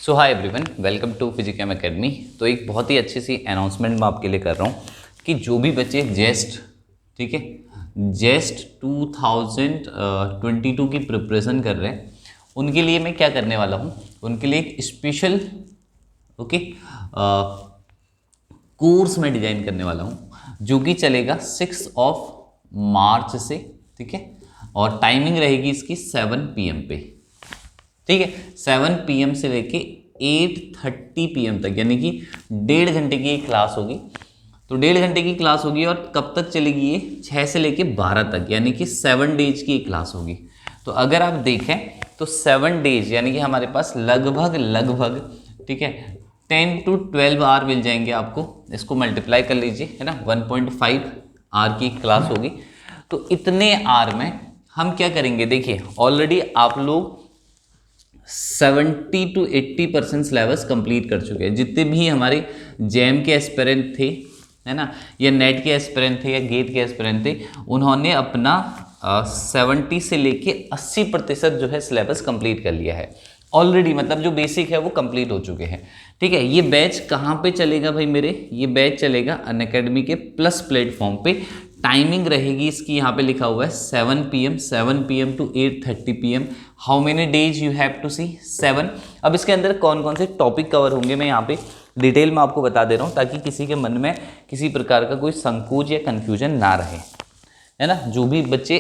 So hi everyone, welcome to Physicam academy. तो एक बहुत ही अच्छी सी अनाउंसमेंट मैं आपके लिए कर रहा हूँ कि जो भी बच्चे जेस्ट, ठीक है, जेस्ट 2022 की प्रिपरेशन कर रहे हैं उनके लिए मैं क्या करने वाला हूँ, उनके लिए एक स्पेशल कोर्स में डिजाइन करने वाला हूँ जो कि चलेगा 6 मार्च से, ठीक है, और टाइमिंग रहेगी इसकी 7 PM पे, ठीक है। 7 PM से लेके 8:30 PM तक, यानी कि 1.5 घंटे की क्लास होगी। तो 1.5 घंटे की क्लास होगी और कब तक चलेगी ये? 6 से लेके 12 तक, यानी कि 7 डेज की क्लास होगी। तो अगर आप देखें तो 7 डेज यानी कि हमारे पास लगभग ठीक है 10 to 12 आवर मिल जाएंगे आपको। इसको मल्टीप्लाई कर लीजिए, है ना, 1.5 आवर की क्लास होगी। तो इतने आवर में हम क्या करेंगे? देखिए, ऑलरेडी आप लोग 70 to 80% सिलेबस कंप्लीट कर चुके हैं। जितने भी हमारे जैम के एस्पिरेंट थे, है ना, या नेट के एस्पिरेंट थे या गेट के एस्पिरेंट थे, उन्होंने अपना 70 से लेके 80% जो है सिलेबस कंप्लीट कर लिया है ऑलरेडी। मतलब जो बेसिक है वो कंप्लीट हो चुके हैं, ठीक है। ये बैच कहाँ पे चलेगा भाई मेरे? ये बैच चलेगा अनअकैडमी के प्लस प्लेटफॉर्म पे। टाइमिंग रहेगी इसकी, यहाँ पे लिखा हुआ है 7 PM to 8:30 PM। How many days you have to see? 7। अब इसके अंदर कौन कौन से टॉपिक कवर होंगे मैं यहाँ पे डिटेल में आपको बता दे रहा हूँ, ताकि किसी के मन में किसी प्रकार का कोई संकोच या कन्फ्यूजन ना रहे, है ना। जो भी बच्चे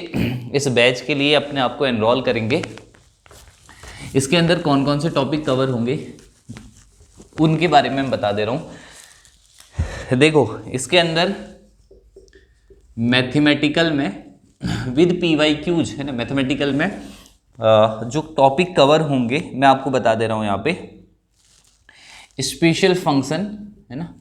इस बैच के लिए अपने आप को एनरोल करेंगे, इसके अंदर कौन कौन से टॉपिक कवर होंगे उनके बारे में मैं बता दे रहा हूँ। देखो, इसके अंदर मैथमेटिकल में विद PYQs, है ना, मैथमेटिकल में जो टॉपिक कवर होंगे मैं आपको बता दे रहा हूँ यहाँ पे। स्पेशल फंक्शन, है ना,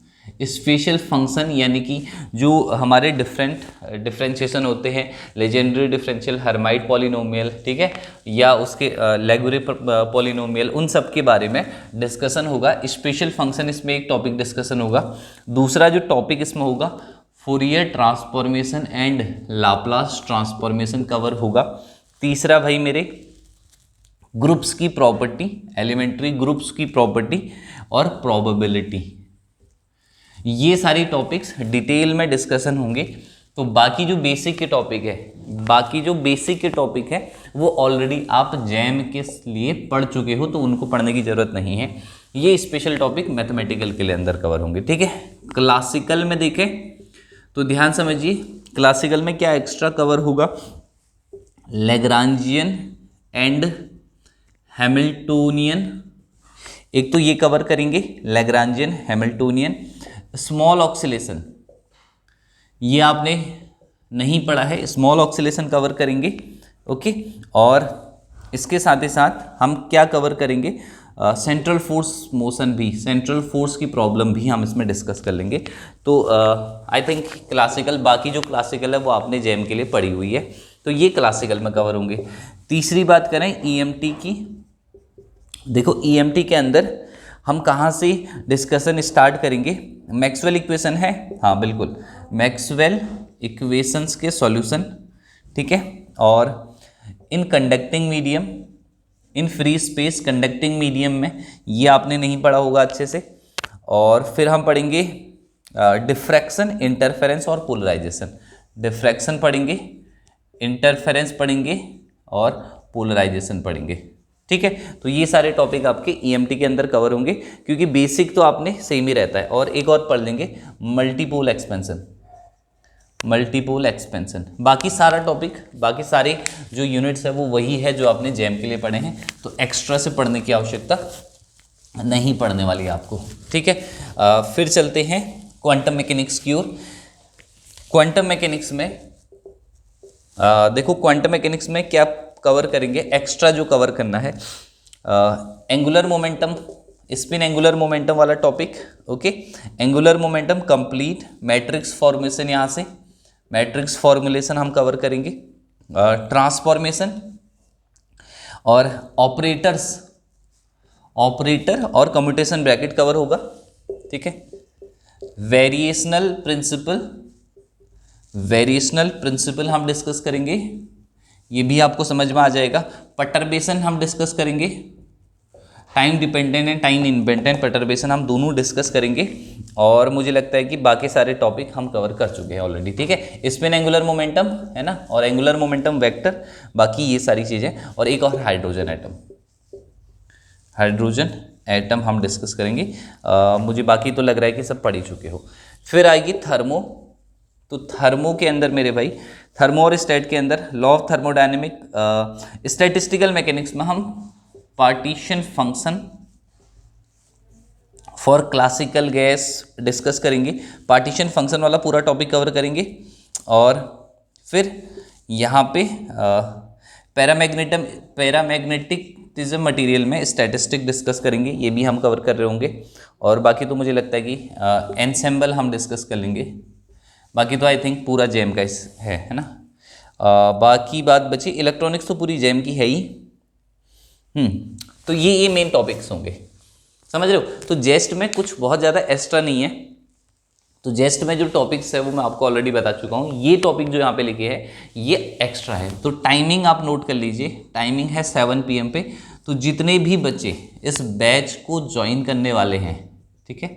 स्पेशल फंक्शन यानी कि जो हमारे डिफरेंशिएशन होते हैं, लेजेंडरी डिफरेंशियल, हर्माइट पॉलिनोमियल, ठीक है, या उसके लेगुरे पॉलिनोमियल, उन सब के बारे में डिस्कशन होगा। स्पेशल फंक्शन इसमें एक टॉपिक डिस्कशन होगा। दूसरा जो टॉपिक इसमें होगा, Fourier transformation and Laplace transformation cover होगा। तीसरा भाई मेरे, ग्रुप्स की प्रॉपर्टी, एलिमेंट्री ग्रुप्स की प्रॉपर्टी और प्रोबेबिलिटी, ये सारी टॉपिक्स डिटेल में डिस्कशन होंगे। तो बाकी जो बेसिक के टॉपिक है वो ऑलरेडी आप जैम के लिए पढ़ चुके हो, तो उनको पढ़ने की ज़रूरत नहीं है। ये स्पेशल टॉपिक मैथमेटिकल के लिए अंदर कवर होंगे, ठीक है। क्लासिकल में देखें तो ध्यान समझिए, क्लासिकल में क्या एक्स्ट्रा कवर होगा? लैग्रांजियन एंड हैमिल्टोनियन, एक तो ये कवर करेंगे, लैग्रांजियन, हैमिल्टोनियन। स्मॉल ऑक्सीलेशन, ये आपने नहीं पढ़ा है, स्मॉल ऑक्सीलेशन कवर करेंगे, ओके। और इसके साथ ही साथ हम क्या कवर करेंगे? सेंट्रल फोर्स मोशन भी, सेंट्रल फोर्स की प्रॉब्लम भी हम इसमें डिस्कस कर लेंगे। तो आई थिंक क्लासिकल, बाकी जो क्लासिकल है वो आपने जैम के लिए पढ़ी हुई है, तो ये क्लासिकल में कवर होंगे। तीसरी बात करें EMT की, देखो EMT के अंदर हम कहाँ से डिस्कशन स्टार्ट करेंगे? मैक्सवेल इक्वेशन है, हाँ बिल्कुल, मैक्सवेल इक्वेशंस के सॉल्यूशन, ठीक है। और in conducting medium, in free space conducting medium में, ये आपने नहीं पढ़ा होगा अच्छे से। और फिर हम पढ़ेंगे डिफ्रैक्शन, इंटरफेरेंस और पोलराइजेशन। डिफ्रैक्शन पढ़ेंगे, इंटरफेरेंस पढ़ेंगे और पोलराइजेशन पढ़ेंगे, ठीक है। तो ये सारे टॉपिक आपके EMT के अंदर कवर होंगे, क्योंकि बेसिक तो आपने सेम ही रहता है। और एक और पढ़ लेंगे, मल्टीपोल एक्सपेंशन, मल्टीपोल एक्सपेंशन। बाकी सारा टॉपिक, बाकी सारे जो यूनिट्स है वो वही है जो आपने जैम के लिए पढ़े हैं, तो एक्स्ट्रा से पढ़ने की आवश्यकता नहीं पड़ने वाली है आपको, ठीक है। फिर चलते हैं क्वांटम मैकेनिक्स की ओर। क्वांटम मैकेनिक्स में देखो, क्वांटम मैकेनिक्स में क्या कवर करेंगे? एक्स्ट्रा जो कवर करना है, angular momentum, spin angular momentum वाला topic, okay. Angular momentum complete, matrix formation, यहाँ से मैट्रिक्स फॉर्मुलेशन हम कवर करेंगे, ट्रांसफॉर्मेशन और ऑपरेटर्स, ऑपरेटर और कम्यूटेशन ब्रैकेट कवर होगा, ठीक है। वेरिएशनल प्रिंसिपल हम डिस्कस करेंगे, ये भी आपको समझ में आ जाएगा। पर्टर्बेशन हम डिस्कस करेंगे, time dependent and time independent perturbation हम दोनों डिस्कस करेंगे, और मुझे लगता है कि बाकी सारे टॉपिक हम कवर कर चुके हैं ऑलरेडी, ठीक है। स्पिन एंगुलर मोमेंटम है ना, और एंगुलर मोमेंटम वेक्टर, बाकी ये सारी चीज़ें, और एक और हाइड्रोजन एटम हम डिस्कस करेंगे। मुझे बाकी तो लग रहा है कि सब पढ़ ही चुके हो। फिर आएगी थर्मो। तो थर्मो के अंदर मेरे भाई, थर्मो और स्टैट के अंदर law of thermodynamic, statistical mechanics में हम partition function for classical gas discuss करेंगे। पार्टीशन फंक्शन वाला पूरा टॉपिक कवर करेंगे। और फिर यहाँ पे पैरामैग्नेटिज्म मटेरियल में स्टैटिस्टिक डिस्कस करेंगे, ये भी हम कवर कर रहे होंगे। और बाकी तो मुझे लगता है कि एनसेम्बल हम डिस्कस कर लेंगे। बाकी तो आई थिंक पूरा जेम का है ना। बाकी बात बची इलेक्ट्रॉनिक्स, तो पूरी जेम की है ही। तो ये मेन टॉपिक्स होंगे, समझ रहे हो। तो जेस्ट में कुछ बहुत ज़्यादा एक्स्ट्रा नहीं है। तो जेस्ट में जो टॉपिक्स है वो मैं आपको ऑलरेडी बता चुका हूँ। ये टॉपिक जो यहाँ पे लिखे है ये एक्स्ट्रा है। तो टाइमिंग आप नोट कर लीजिए, टाइमिंग है 7 PM पे। तो जितने भी बच्चे इस बैच को ज्वाइन करने वाले हैं, ठीक है,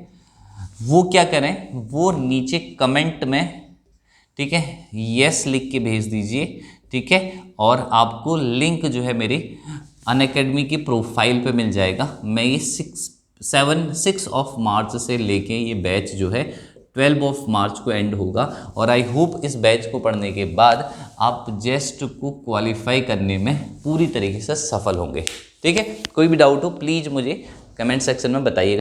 वो क्या करें, वो नीचे कमेंट में, ठीक है, यस लिख के भेज दीजिए, ठीक है। और आपको लिंक जो है मेरी अनअकैडमी की प्रोफाइल पे मिल जाएगा। मैं ये 6 ऑफ मार्च से लेके ये बैच जो है 12 ऑफ मार्च को एंड होगा। और आई होप इस बैच को पढ़ने के बाद आप जेस्ट को क्वालिफाई करने में पूरी तरीके से सफल होंगे, ठीक है। कोई भी डाउट हो प्लीज़ मुझे कमेंट सेक्शन में बताइएगा।